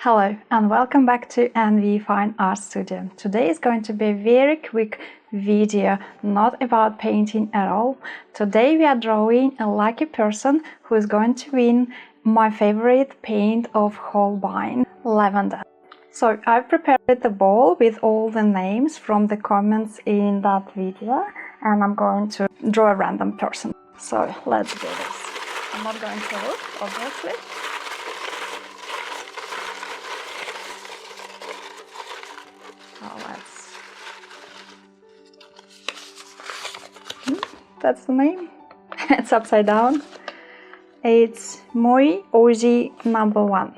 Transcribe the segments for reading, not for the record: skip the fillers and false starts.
Hello and welcome back to NV Fine Art Studio. Today is going to be a very quick video, not about painting at all. Today we are drawing a lucky person who is going to win my favorite paint of Holbein, Lavender. So I've prepared the bowl with all the names from the comments in that video, and I'm going to draw a random person. So let's do this. I'm not going to look, obviously. That's the name. It's upside down. It's Moi Ozi #1.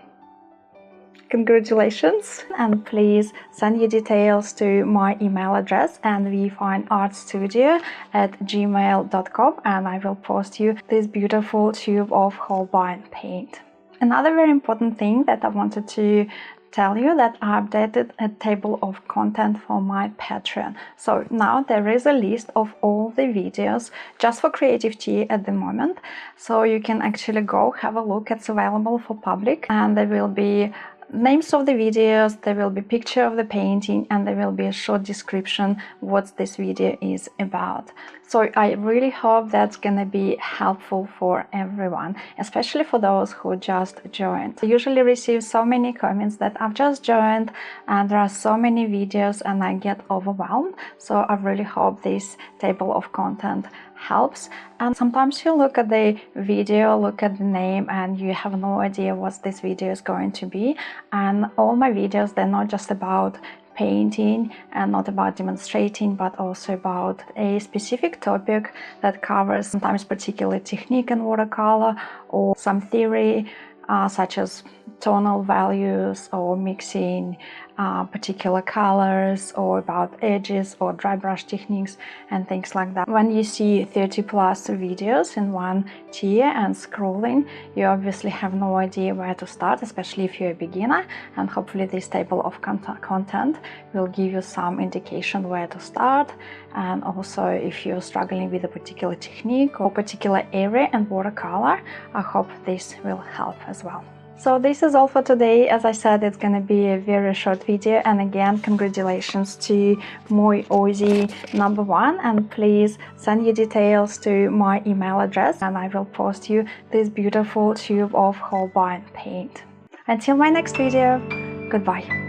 Congratulations, and please send your details to my email address nvfineartstudio@gmail.com, and I will post you this beautiful tube of Holbein paint. Another very important thing that I wanted to tell you that I updated a table of content for my Patreon. So now there is a list of all the videos just for Creative Tea at the moment. So you can actually go have a look. It's available for public, and there will be names of the videos, there will be picture of the painting, and there will be a short description what this video is about. So I really hope that's gonna be helpful for everyone, especially for those who just joined. I usually receive so many comments that I've just joined and there are so many videos and I get overwhelmed. So I really hope this table of content helps. And sometimes you look at the video, look at the name, and you have no idea what this video is going to be. And all my videos, they're not just about painting and not about demonstrating, but also about a specific topic that covers sometimes particular technique in watercolor or some theory, such as tonal values or mixing particular colors, or about edges or dry brush techniques and things like that. When you see 30 plus videos in one tier and scrolling, you obviously have no idea where to start, especially if you're a beginner, and hopefully this table of content will give you some indication where to start. And also if you're struggling with a particular technique or particular area and watercolor, I hope this will help as well. So this is all for today. As I said, it's going to be a very short video, and again, congratulations to Moi Ozi #1, and please send your details to my email address and I will post you this beautiful tube of Holbein paint. Until my next video, goodbye.